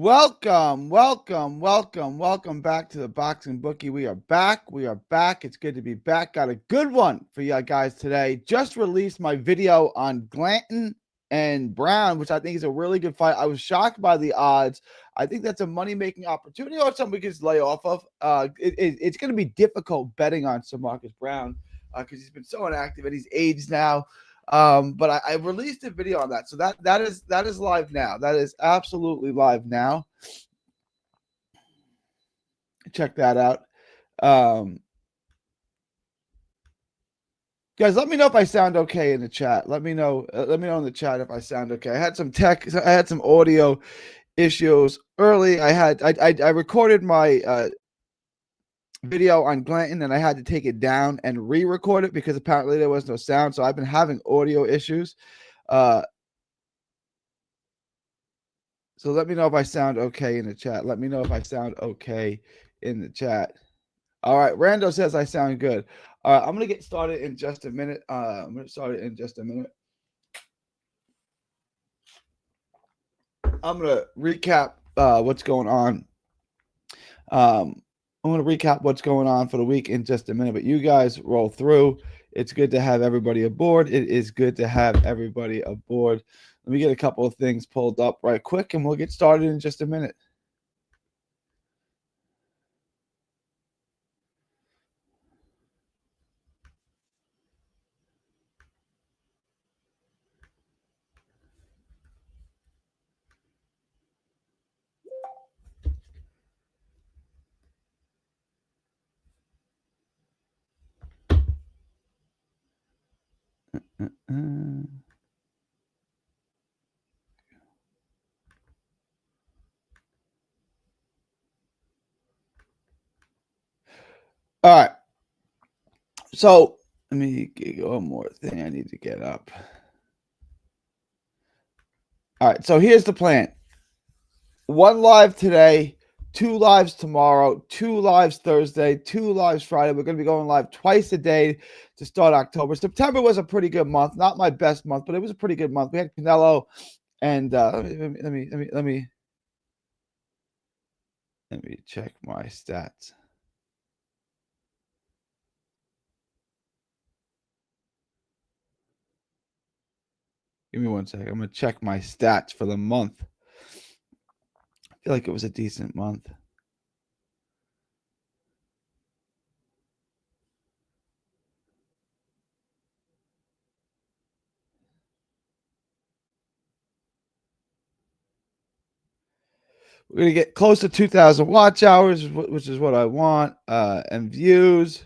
Welcome back to the Boxing Bookie. We are back. It's good to be back. Got a good one for you guys today. Just released my video on Glanton and Brown, which I think is a really good fight. I was shocked by the odds. I think that's a money-making opportunity or something we can just lay off of. It's going to be difficult betting on Sir Marcus Brown because he's been so inactive and he's aged now. But I released a video on that, so that is live now. That is absolutely live now. Check that out. Guys, let me know if I sound okay in the chat. Let me know in the chat if I sound okay. I had some audio issues early. I recorded my video on Glanton and I had to take it down and re-record it because apparently there was no sound. So I've been having audio issues. So let me know if I sound okay in the chat. All right. Rando says I sound good. All right. I'm going to get started in just a minute. I'm going to recap what's going on. I'm going to recap what's going on for the week in just a minute, but you guys roll through. It's good to have everybody aboard. It is good to have everybody aboard. Let me get a couple of things pulled up right quick, and we'll get started in just a minute. All right. So let me get one more thing I need to get up. All right. So here's the plan. 1 live today, 2 lives tomorrow, 2 lives Thursday, 2 lives Friday. We're going to be going live twice a day to start October. September was a pretty good month. Not my best month, but it was a pretty good month. We had Canelo and let me check my stats. Give me 1 second. I'm going to check my stats for the month. I feel like it was a decent month. We're going to get close to 2,000 watch hours, which is what I want, and views.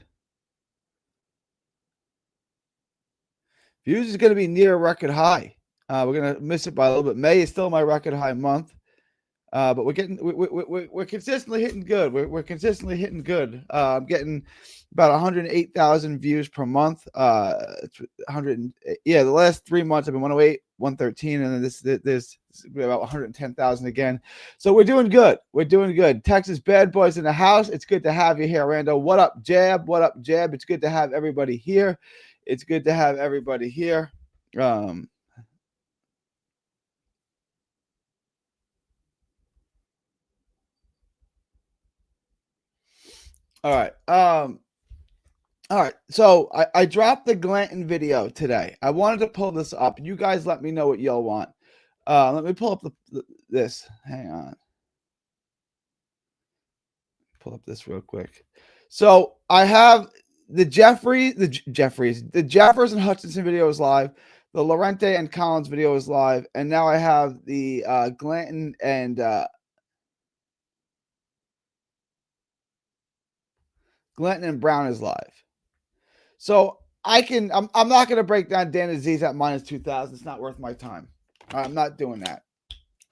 Views is going to be near a record high. We're going to miss it by a little bit. May is still my record high month. But we're consistently hitting good. We're consistently hitting good. I'm getting about 108,000 views per month. It's 100. Yeah, the last 3 months I've been 108, 113, and then this about 110,000 again. So we're doing good. Texas Bad Boys in the house. It's good to have you here, Rando. What up, Jab? It's good to have everybody here. All right. All right. So I dropped the Glanton video today. I wanted to pull this up. You guys let me know what y'all want. Let me pull up this. Hang on. Pull up this real quick. So I have the Jeffers and Hutchinson video is live. The Lorente and Collins video is live. And now I have the Glanton and Brown is live. So I'm not going to break down Dan Aziz at minus 2,000. It's not worth my time. I'm not doing that.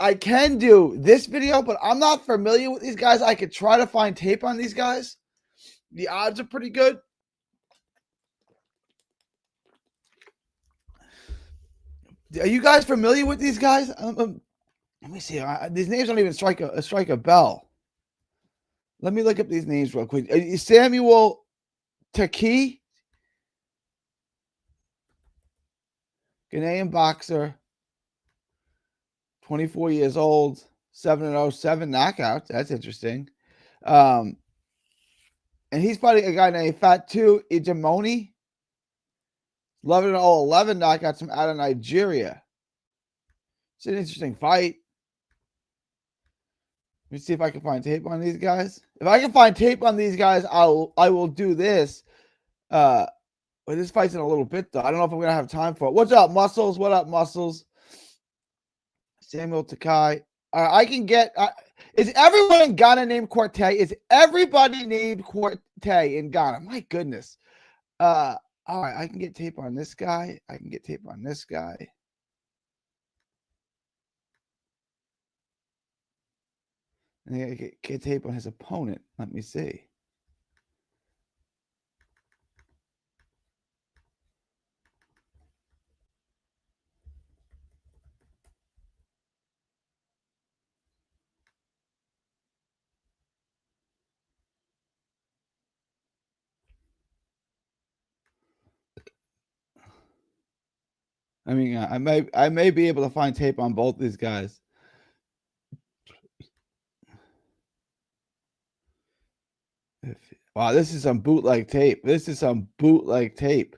I can do this video, but I'm not familiar with these guys. I could try to find tape on these guys. The odds are pretty good. Are you guys familiar with these guys? Let me see. These names don't even strike a bell. Let me look up these names real quick. Samuel Taki, Ghanaian boxer, 24 years old. 7-0, 7 knockouts. That's interesting. And he's fighting a guy named Fatu Ijimoni. 11-0, 11 knockouts from out of Nigeria. It's an interesting fight. Let me see if I can find tape on these guys. If I can find tape on these guys, I will do this. But this fight's in a little bit though. I don't know if I'm gonna have time for it. What's up, Muscles? What up, Muscles? Samuel Takai. I can get. Is everyone in Ghana named Corte? Is everybody named Corte in Ghana? My goodness. All right, I can get tape on this guy. I can get tape on this guy. And I get tape on his opponent. Let me see. I mean, I may be able to find tape on both these guys. Wow, this is some bootleg tape. This is some bootleg tape.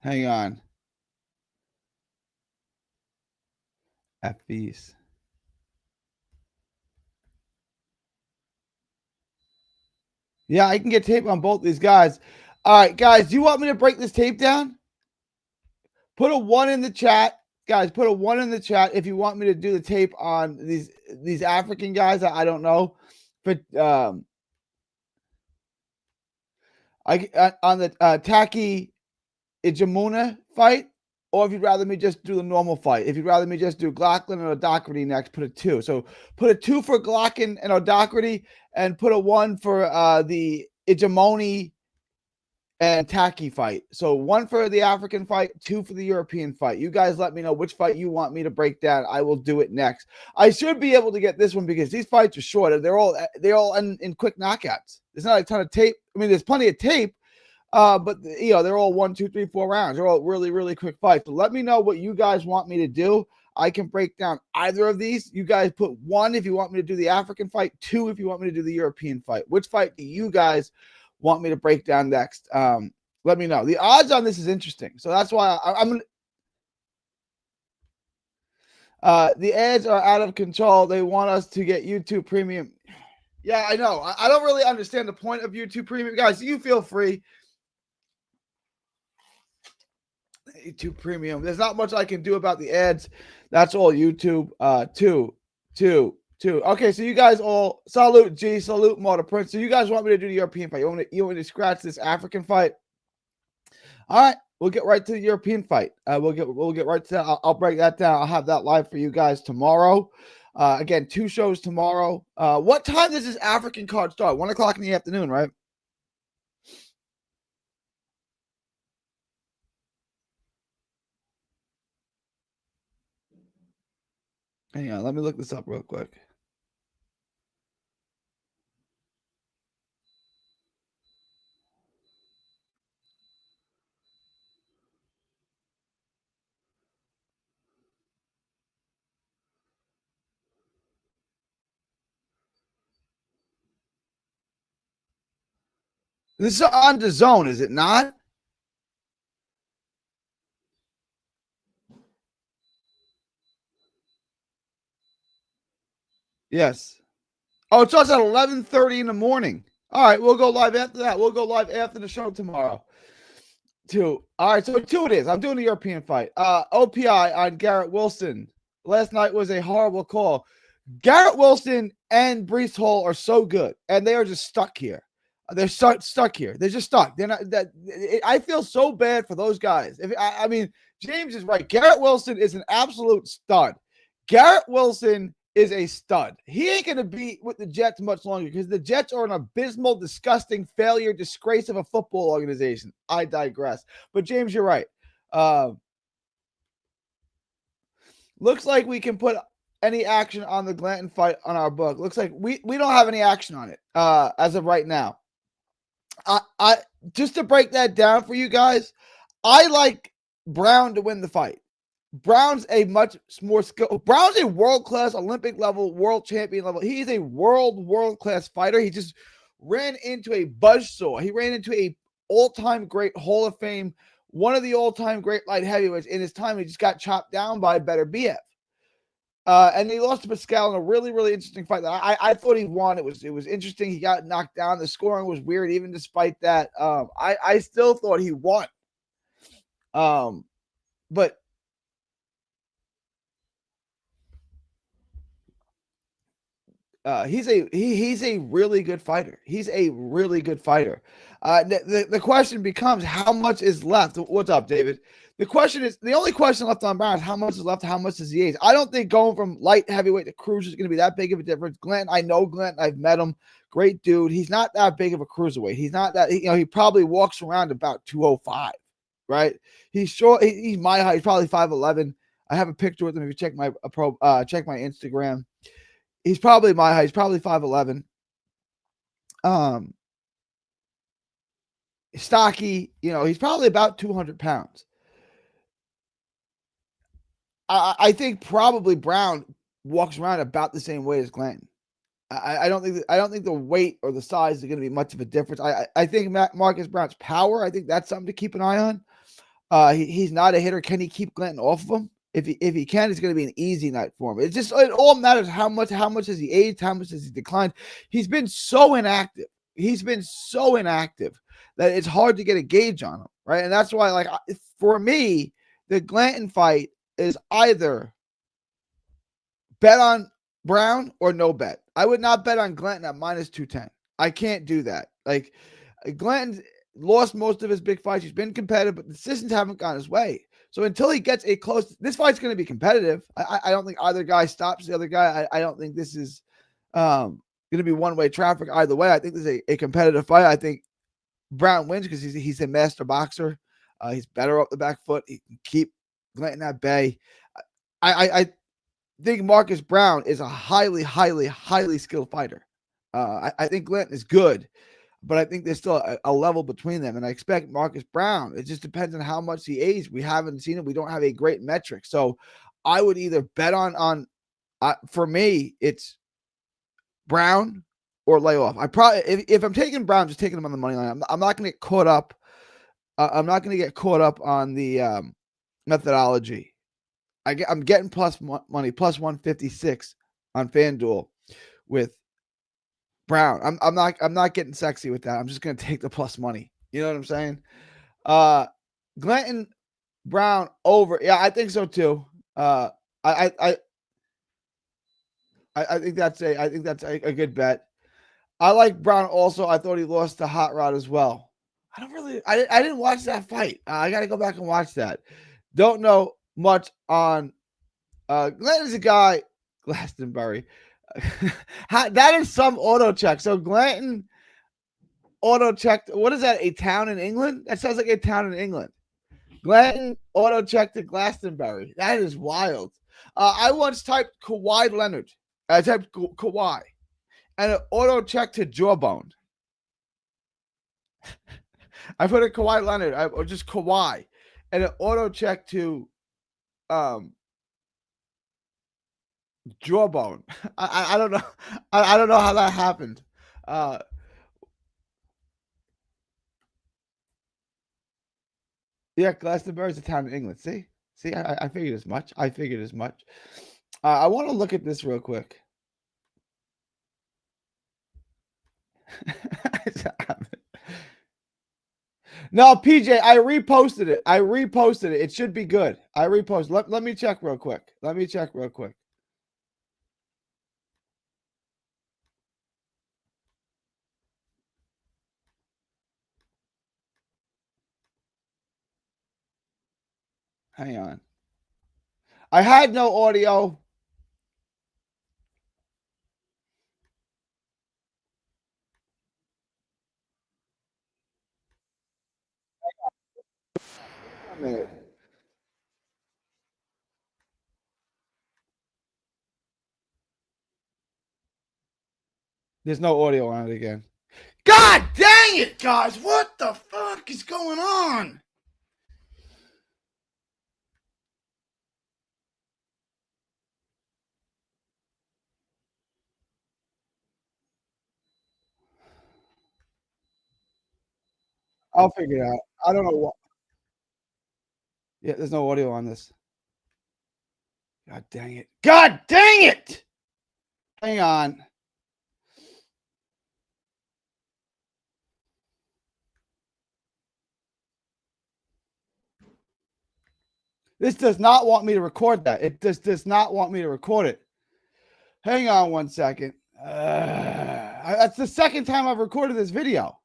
Hang on. FBs. Yeah, I can get tape on both these guys. All right, guys, do you want me to break this tape down? Put a 1 in the chat. Guys, put a 1 in the chat if you want me to do the tape on these African guys. I don't know. But on the Taki Ijimuna fight, or if you'd rather me just do the normal fight. If you'd rather me just do Glocklin and O'Doherty next, put a 2. So put a 2 for Glocklin and O'Doherty, and put a 1 for the Ijimoni and Taki fight. So 1 for the African fight, 2 for the European fight. You guys let me know which fight you want me to break down. I will do it next. I should be able to get this one because these fights are short. They're all in quick knockouts. There's not a ton of tape. I mean, there's plenty of tape, but you know, they're all 1, 2, 3, 4 rounds. They're all really, really quick fights. But let me know what you guys want me to do. I can break down either of these. You guys put 1 if you want me to do the African fight, 2 if you want me to do the European fight. Which fight do you guys want me to break down next? Let me know. The odds on this is interesting. So that's why I'm going to. The ads are out of control. They want us to get YouTube Premium. Yeah, I know. I don't really understand the point of YouTube Premium. Guys, you feel free. YouTube Premium. There's not much I can do about the ads. That's all YouTube. Two. Okay, so you guys all salute G, salute Marta Prince. So you guys want me to do the European fight? You want me to scratch this African fight? All right, we'll get right to the European fight. We'll get right to that. I'll break that down. I'll have that live for you guys tomorrow. Again, 2 shows tomorrow. What time does this African card start? 1 o'clock in the afternoon, right? Hang on, let me look this up real quick. This is on the zone, is it not? Yes. Oh, it starts at 11:30 in the morning. All right, we'll go live after that. We'll go live after the show tomorrow. 2. All right, so 2 it is. I'm doing the European fight. OPI on Garrett Wilson. Last night was a horrible call. Garrett Wilson and Breece Hall are so good, and they are just stuck here. They're stuck here. They're just stuck. They're not. I feel so bad for those guys. I mean, James is right. Garrett Wilson is an absolute stud. Garrett Wilson is a stud. He ain't going to be with the Jets much longer because the Jets are an abysmal, disgusting failure, disgrace of a football organization. I digress. But James, you're right. Looks like we can put any action on the Glanton fight on our book. Looks like we don't have any action on it as of right now. I just to break that down for you guys, I like Brown to win the fight. Brown's a much more skill. Brown's a world-class Olympic level, world champion level. He's a world-class fighter. He just ran into a buzzsaw. He ran into a all-time great Hall of Fame, one of the all-time great light heavyweights in his time. He just got chopped down by a better BF. And he lost to Pascal in a really, really interesting fight. I thought he won. It was interesting. He got knocked down. The scoring was weird, even despite that. I still thought he won. But he's a really good fighter. He's a really good fighter. The question becomes, how much is left? What's up, David? The question is, the only question left on Brown is how much is left, how much is he age? I don't think going from light heavyweight to cruiser is going to be that big of a difference. Glenn, I know Glenn. I've met him. Great dude. He's not that big of a cruiserweight. He's not that, he probably walks around about 205, right? He's short. He's my height. He's probably 5'11". I have a picture with him. If you check my check my Instagram. He's probably my height. He's probably 5'11". Stocky, he's probably about 200 pounds. I think probably Brown walks around about the same weight as Glenn. I don't think the weight or the size is going to be much of a difference. I think Marcus Brown's power, I think that's something to keep an eye on. He's not a hitter. Can he keep Glenn off of him? If he can, it's going to be an easy night for him. It all matters how much has he aged, how much has he declined. He's been so inactive. That it's hard to get a gauge on him, right? And that's why, for me, the Glanton fight is either bet on Brown or no bet. I would not bet on Glanton at minus 210. I can't do that. Glanton lost most of his big fights. He's been competitive, but the decisions haven't gone his way. So until he gets this fight's going to be competitive. I don't think either guy stops the other guy. I don't think this is going to be one-way traffic either way. I think this is a competitive fight. I think Brown wins because he's a master boxer. He's better off the back foot. He can keep Glanton at bay. I think Marcus Brown is a highly, highly, highly skilled fighter. I think Glanton is good, but I think there's still a level between them. And I expect Marcus Brown. It just depends on how much he aged. We haven't seen it. We don't have a great metric. So I would either bet on for me, it's Brown or lay off. I probably, if I'm taking Brown, just taking him on the money line. I'm not going to get caught up. I'm not going to get caught up on the methodology. I'm getting plus money, plus 156 on FanDuel with Brown. I'm not getting sexy with that. I'm just going to take the plus money. You know what I'm saying? Glanton Brown over. Yeah, I think so too. I think that's a good bet. I like Brown also. I thought he lost to Hot Rod as well. I didn't watch that fight. I got to go back and watch that. Don't know much on Glanton's a guy, Glastonbury. That is some auto check. So Glanton auto checked. What is that? A town in England? That sounds like a town in England. Glanton auto checked to Glastonbury. That is wild. I once typed Kawhi Leonard. I typed Kawhi, and it auto checked to Jawbone. I put a Kawhi Leonard, or just Kawhi, and it auto checked to Jawbone. I don't know. I don't know how that happened. Yeah, Glastonbury is a town in England. See, I figured as much. I want to look at this real quick. No, PJ, I reposted it. It should be good. I reposted. Let me check real quick. Hang on. I had no audio. A minute. There's no audio on it again. God dang it, guys. What the fuck is going on? I'll figure it out. I don't know what. Yeah, there's no audio on this. God dang it. God dang it! Hang on. This does not want me to record that. It just does not want me to record it. Hang on one second. That's the second time I've recorded this video.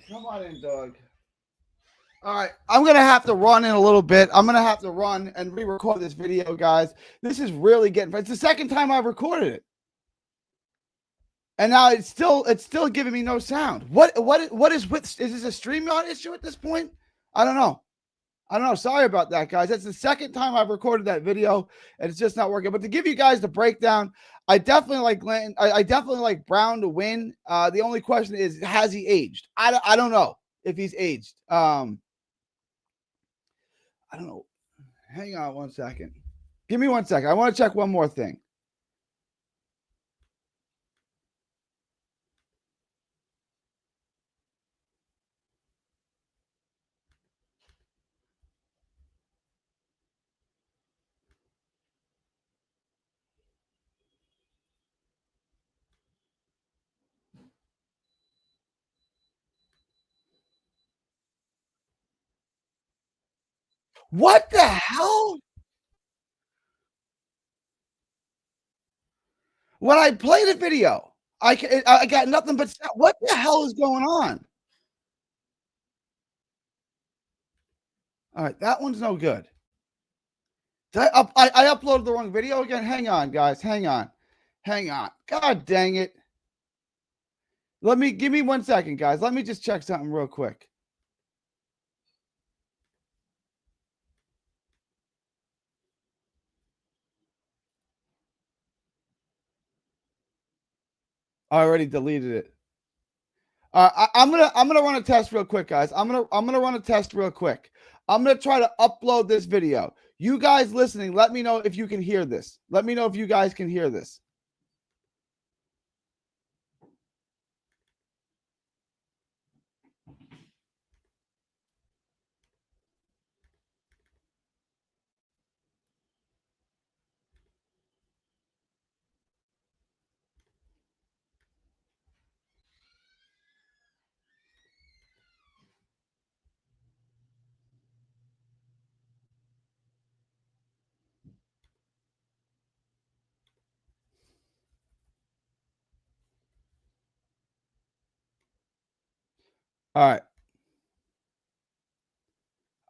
Come on in, dog. All right, I'm gonna have to run in a little bit. I'm gonna have to run and re-record this video, guys. This is really getting. It's the second time I've recorded it, and now it's still giving me no sound. What is with? Is this a StreamYard issue at this point? I don't know. Sorry about that, guys. That's the second time I've recorded that video, and it's just not working. But to give you guys the breakdown, I definitely like Glenn. I definitely like Brown to win. The only question is, has he aged? I don't know if he's aged. I don't know. Hang on one second. Give me 1 second. I want to check one more thing. What the hell? When I play the video, I got nothing but sound. What the hell is going on? All right, that one's no good. I uploaded the wrong video again. Hang on, guys. Hang on. God dang it. Give me 1 second, guys. Let me just check something real quick. I already deleted it. I'm gonna run a test real quick, guys. I'm gonna run a test real quick. I'm gonna try to upload this video. You guys listening, let me know if you can hear this. Let me know if you guys can hear this. All right.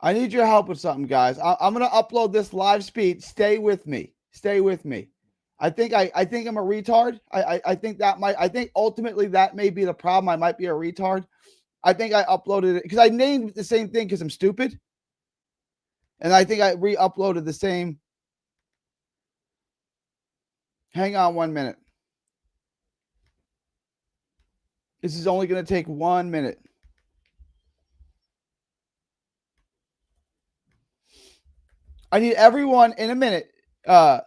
I need your help with something, guys. I'm gonna upload this live speed. Stay with me. Stay with me. I think I'm a retard. I think that might. I think ultimately that may be the problem. I might be a retard. I think I uploaded it because I named the same thing because I'm stupid, and I think I re-uploaded the same. Hang on 1 minute. This is only going to take 1 minute. I need everyone in a minute to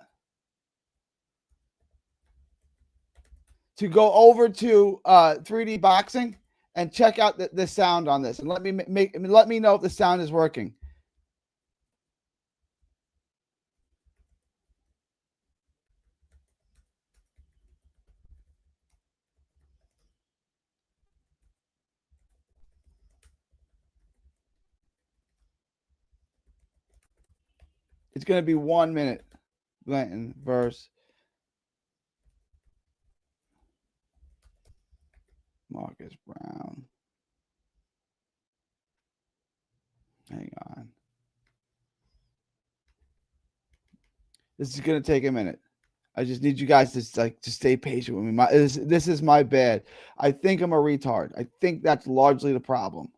go over to 3D Boxing and check out the sound on this, and let me know if the sound is working. It's going to be 1 minute. Blanton versus Marcus Brown. Hang on. This is going to take a minute. I just need you guys to stay patient with me. This is my bad. I think I'm a retard. I think that's largely the problem.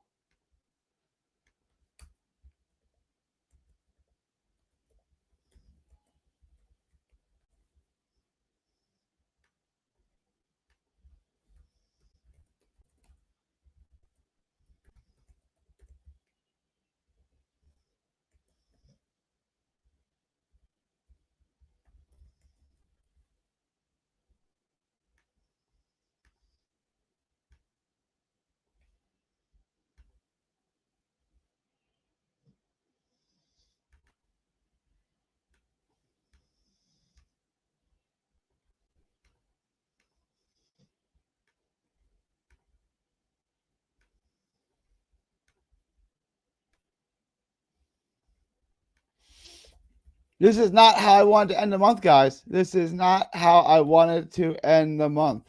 This is not how I wanted to end the month, guys. This is not how I wanted to end the month.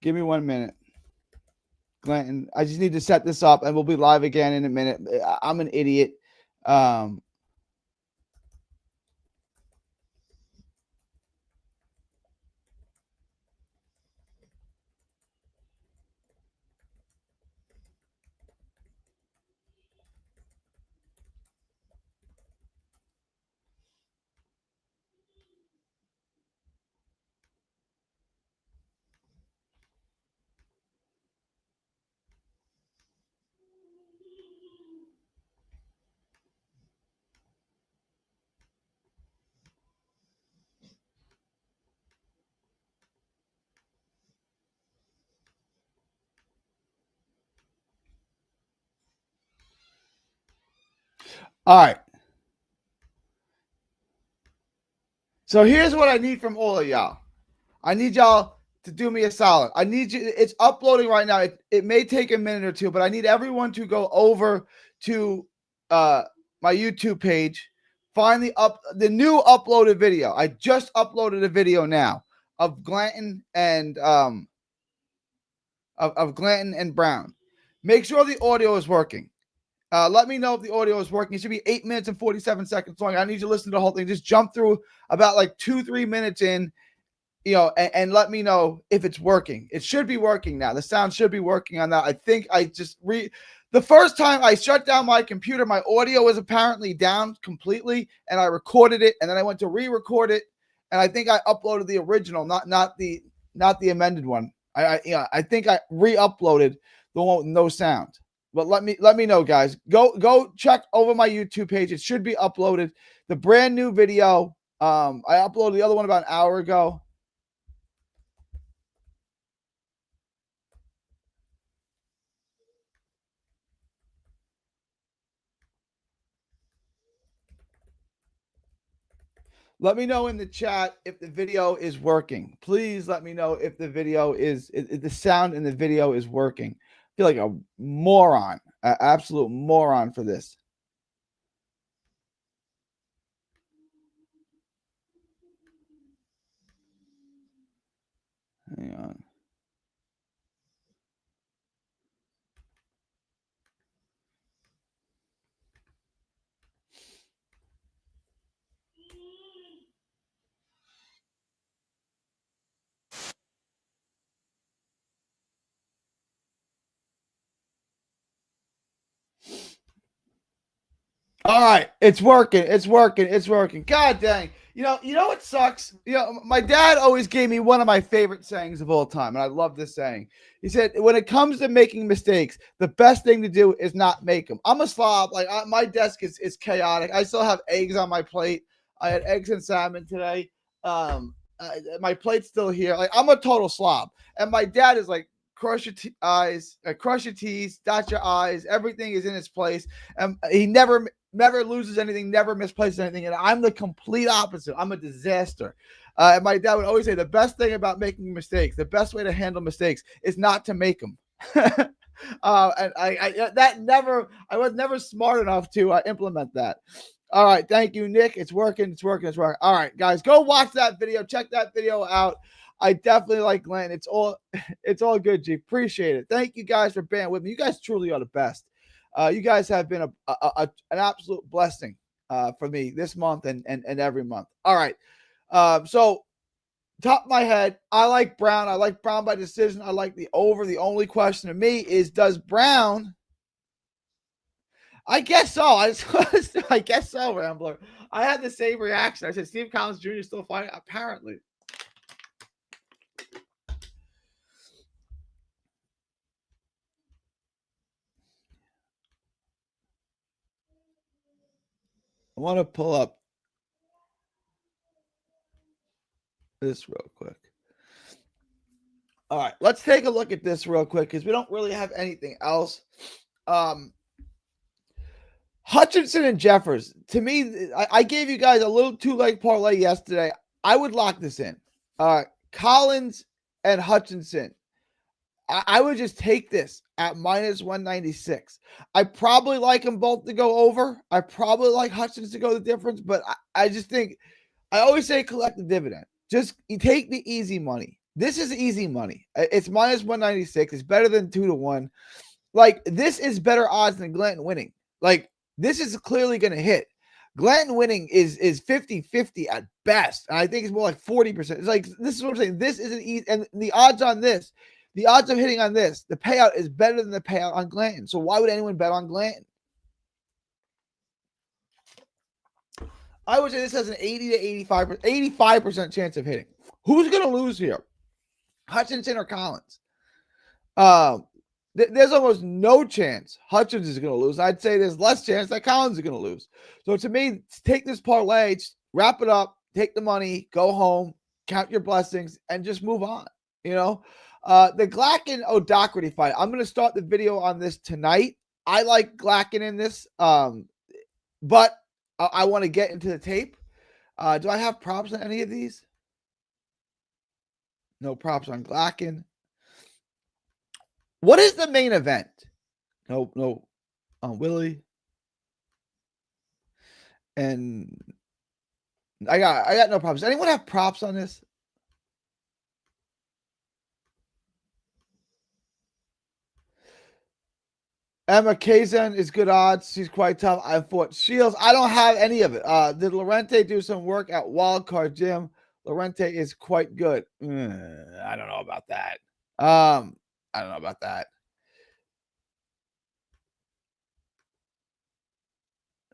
Give me 1 minute. Glanton, I just need to set this up and we'll be live again in a minute. I'm an idiot. All right. So here's what I need from all of y'all. I need y'all to do me a solid. I need you. It's uploading right now. It may take a minute or two, but I need everyone to go over to my YouTube page, find the new uploaded video. I just uploaded a video now of Glanton and of Glanton and Brown. Make sure the audio is working. Let me know if the audio is working. It should be 8 minutes and 47 seconds long. I need you to listen to the whole thing. Just jump through about like 2-3 minutes in, and let me know if it's working. It should be working now. The sound should be working on that. I think I just the first time I shut down my computer, my audio was apparently down completely, and I recorded it, and then I went to re-record it, and I think I uploaded the original, not the amended one. I think I re-uploaded the one with no sound. But let me know, guys. Go check over my YouTube page. It should be uploaded. The brand new video. I uploaded the other one about an hour ago. Let me know in the chat if the video is working. Please let me know if the video if the sound in the video is working. I feel like a moron, an absolute moron for this. Hang on. All right, it's working. It's working. It's working. God dang. You know what sucks? My dad always gave me one of my favorite sayings of all time, and I love this saying. He said, when it comes to making mistakes, the best thing to do is not make them. I'm a slob. Like my desk is chaotic. I still have eggs on my plate. I had eggs and salmon today. My plate's still here. Like I'm a total slob. And my dad is like, cross your eyes, cross your T's, dot your I's. Everything is in its place. And he never loses anything, never misplaces anything. And I'm the complete opposite. I'm a disaster. And my dad would always say the best thing about making mistakes, the best way to handle mistakes is not to make them. And I was never smart enough to implement that. All right. Thank you, Nick. It's working. It's working. It's working. All right, guys, go watch that video. Check that video out. I definitely like Glenn. It's all good, G. Appreciate it. Thank you guys for being with me. You guys truly are the best. You guys have been an absolute blessing for me this month and every month. All right. So top of my head, I like Brown. I like Brown by decision. I like the over. The only question to me is, does Brown? I guess so. I guess so, Rambler. I had the same reaction. I said, Steve Collins Jr. is still fighting. Apparently. I want to pull up this real quick. All right, let's take a look at this real quick because we don't really have anything else. Hutchinson and Jeffers. To me, I gave you guys a little 2-leg parlay yesterday. I would lock this in. Collins and Hutchinson. I would just take this at minus 196. I probably like them both to go over. I probably like Hutchins to go the difference, but I just think I always say collect the dividend. Just you take the easy money. This is easy money. It's minus 196. It's better than 2-1. Like, this is better odds than Glanton winning. Like, this is clearly going to hit. Glanton winning is 50-50 at best. And I think it's more like 40%. It's like, this is what I'm saying. This isn't easy. And the odds on this, the odds of hitting on this, the payout is better than the payout on Glanton. So why would anyone bet on Glanton? I would say this has an 80 to 85% chance of hitting. Who's going to lose here? Hutchinson or Collins? There's almost no chance Hutchins is going to lose. I'd say there's less chance that Collins is going to lose. So to me, take this parlay, wrap it up, take the money, go home, count your blessings, and just move on. You know, the Glacken O'Doherty fight. I'm going to start the video on this tonight. I like Glacken in this, but I want to get into the tape. Do I have props on any of these? No props on Glacken. What is the main event? No, on Willie. And I got no props. Anyone have props on this? Emma Kazan is good odds. She's quite tough. I fought Shields. I don't have any of it. Did Lorente do some work at Wildcard Gym? Lorente is quite good. I don't know about that. I don't know about that.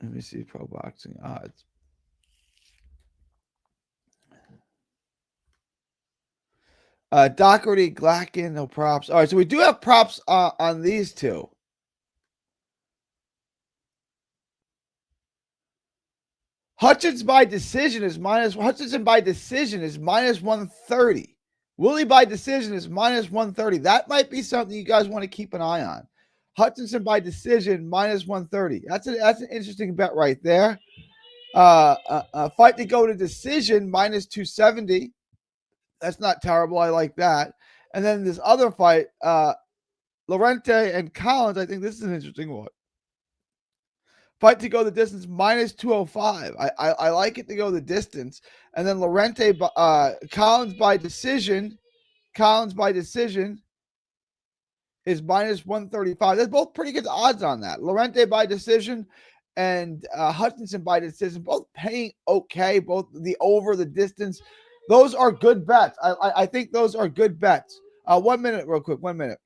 Let me see pro boxing odds. Doherty, Glacken, no props. All right, so we do have props on these two. Hutchins by decision is Hutchinson by decision is minus 130. Willie by decision is minus 130. That might be something you guys want to keep an eye on. Hutchinson by decision minus 130. That's an interesting bet right there. Fight to go to decision minus 270. That's not terrible. I like that. And then this other fight, Lorente and Collins. I think this is an interesting one. Fight to go the distance minus 205. I like it to go the distance. And then Lorente, Collins by decision. Collins by decision is minus 135. There's both pretty good odds on that. Lorente by decision and Hutchinson by decision, both paying okay. Both the over, the distance. Those are good bets. I think those are good bets. 1 minute, real quick. 1 minute.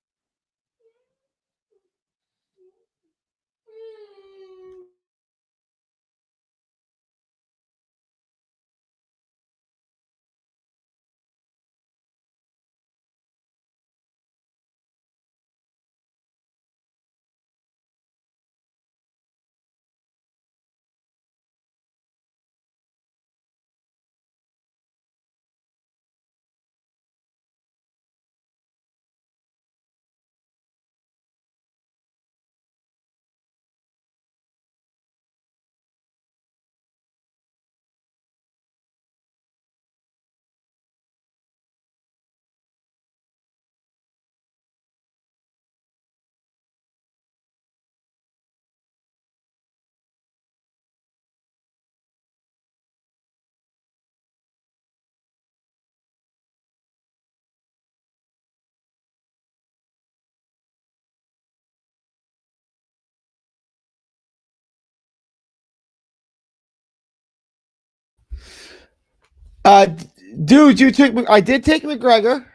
Dude, you took. I did take McGregor.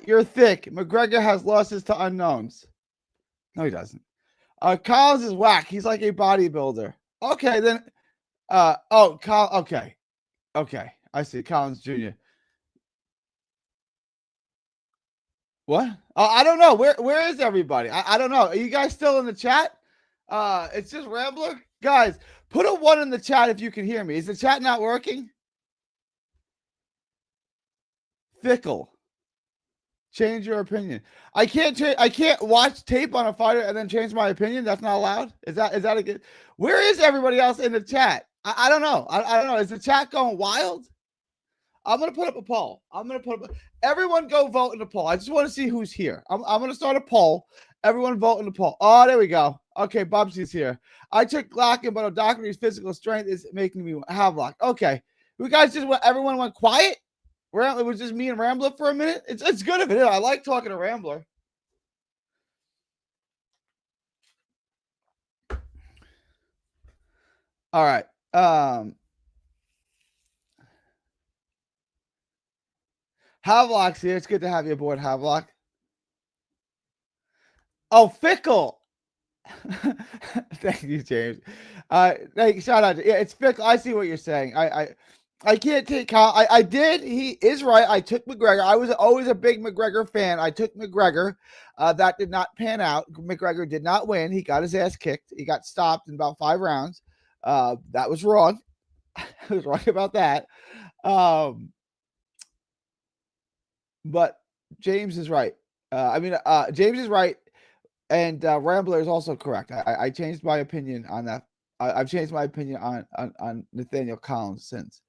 You're thick. McGregor has losses to unknowns. No, he doesn't. Collins is whack. He's like a bodybuilder. Okay, then. Okay. Okay. I see. Collins Jr. What? I don't know. Where is everybody? I don't know. Are you guys still in the chat? It's just Rambler. Guys, put a 1 in the chat if you can hear me. Is the chat not working? Fickle. Change your opinion. I can't watch tape on a fighter and then change my opinion. That's not allowed. Is that a good? Where is everybody else in the chat? I don't know. I don't know. Is the chat going wild? I'm gonna put up a poll. Everyone go vote in the poll. I just want to see who's here. I'm gonna start a poll. Everyone vote in the poll. Oh, there we go. Okay, Bubsy's here. I took Glocken, but O'Doherty's physical strength is making me Havelock. Okay, you guys just everyone went quiet. It was just me and Rambler for a minute. It's good if it is. I like talking to Rambler. All right. Havelock's here. It's good to have you aboard, Havelock. Oh, Fickle. Thank you, James. Shout out. Yeah, it's Fickle. I see what you're saying. I can't take. I did. He is right. I took McGregor. I was always a big McGregor fan. I took McGregor. That did not pan out. McGregor did not win. He got his ass kicked. He got stopped in about 5 rounds. That was wrong. I was wrong about that. But James is right. James is right. And Rambler is also correct. I changed my opinion on that. I've changed my opinion on Nathaniel Collins since.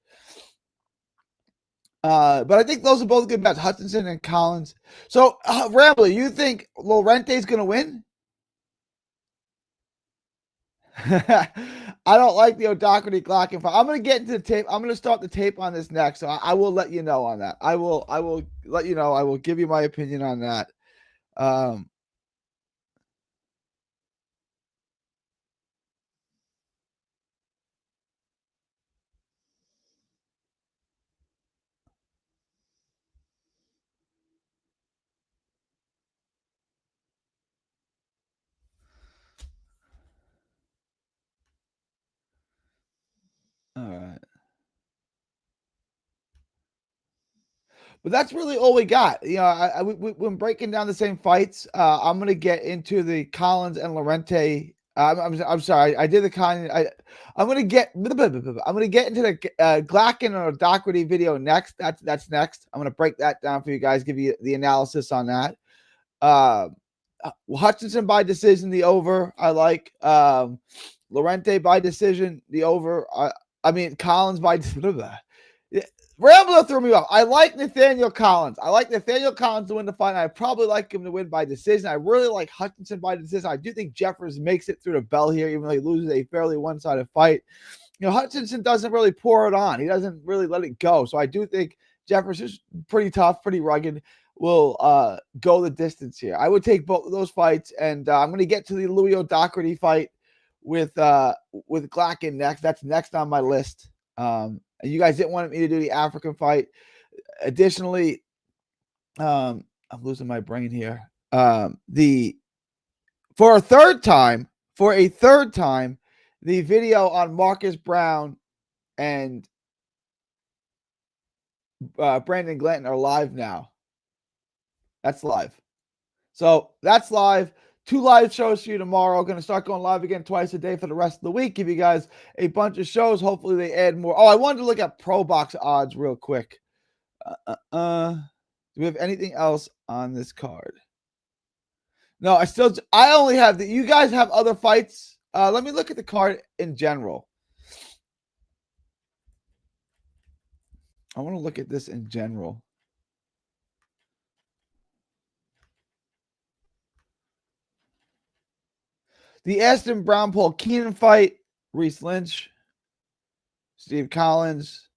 But I think those are both good bets, Hutchinson and Collins. So, Rambler, you think Lorente's going to win? I don't like the O'Doherty Glocken fight. I'm going to get into the tape. I'm going to start the tape on this next, so I will let you know on that. I will let you know. I will give you my opinion on that. All right. But that's really all we got. You know, when breaking down the same fights, I'm going to get into the Collins and Lorente. I'm sorry. I did the Collins. I'm going to get. I'm going to get into the Glocken or Doherty video next. That's next. I'm going to break that down for you guys. Give you the analysis on that. Hutchinson by decision, the over. I like Lorente by decision, the over. Collins by. Rambler threw me off. I like Nathaniel Collins. I like Nathaniel Collins to win the fight. I probably like him to win by decision. I really like Hutchinson by decision. I do think Jeffers makes it through the bell here, even though he loses a fairly one-sided fight. You know, Hutchinson doesn't really pour it on. He doesn't really let it go. So I do think Jeffers is pretty tough, pretty rugged, will go the distance here. I would take both of those fights, and I'm going to get to the Louis O'Doherty fight with Glocken next. That's next on my list. You guys didn't want me to do the African fight. Additionally, I'm losing my brain here. For a third time, the video on Marcus Brown and Brandon Glanton are live now. That's live. So that's live. 2 live shows for you tomorrow. Going to start going live again twice a day for the rest of the week. Give you guys a bunch of shows. Hopefully they add more. Oh, I wanted to look at Pro Box odds real quick. Do we have anything else on this card? No, I only have you guys have other fights. Let me look at the card in general. I want to look at this in general. The Aston Brown Paul Keenan fight, Reese Lynch, Steve Collins.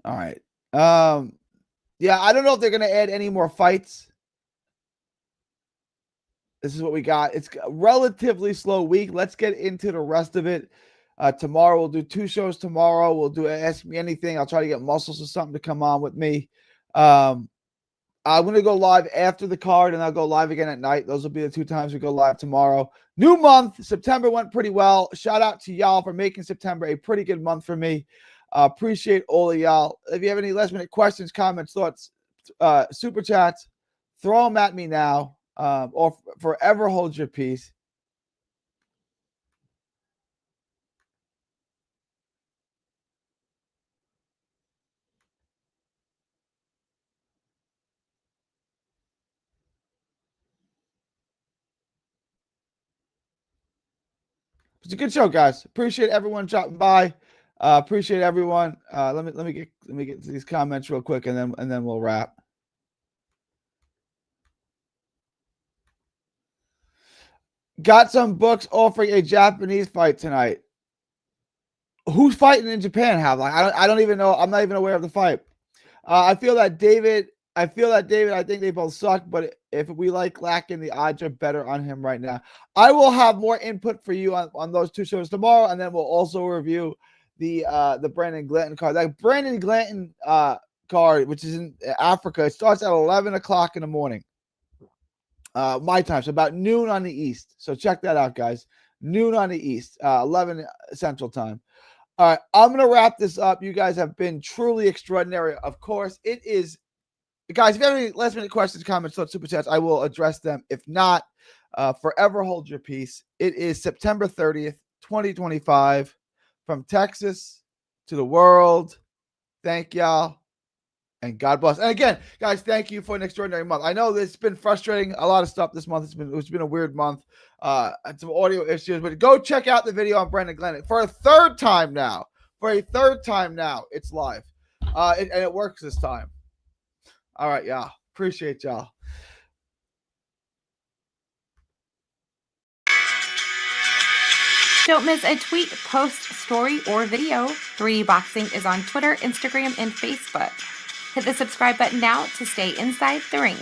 All right. Yeah, I don't know if they're going to add any more fights. This is what we got. It's a relatively slow week. Let's get into the rest of it. Tomorrow, we'll do 2 shows tomorrow. We'll do Ask Me Anything. I'll try to get Muscles or something to come on with me. I'm going to go live after the card, and I'll go live again at night. Those will be the 2 times we go live tomorrow. New month. September went pretty well. Shout out to y'all for making September a pretty good month for me. Appreciate all of y'all. If you have any last-minute questions, comments, thoughts, super chats, throw them at me now, or forever hold your peace. It's a good show, guys. Appreciate everyone dropping by. Appreciate everyone. Let me get to these comments real quick, and then we'll wrap. Got some books offering a Japanese fight tonight. Who's fighting in Japan? I don't even know. I'm not even aware of the fight. I feel that David. I think they both suck, but if we like lacking, the odds are better on him right now. I will have more input for you on those two shows tomorrow, and then we'll also review the Brandon Glanton card. That Brandon Glanton card, which is in Africa, it starts at 11 o'clock in the morning. My time, so about noon on the East. So check that out, guys. Noon on the East, 11 Central Time. All right, I'm going to wrap this up. You guys have been truly extraordinary. Of course, it is. Guys, if you have any last-minute questions, comments, thoughts, super chats, I will address them. If not, forever hold your peace. It is September 30th, 2025. From Texas to the world. Thank y'all. And God bless. And again, guys, thank you for an extraordinary month. I know it's been frustrating. A lot of stuff this month. It's been a weird month. Some audio issues, but go check out the video on Brandon Glanton for a third time now. It's live. And it works this time. All right, y'all. Appreciate y'all. Don't miss a tweet, post, story, or video. 3D Boxing is on Twitter, Instagram, and Facebook. Hit the subscribe button now to stay inside the ring.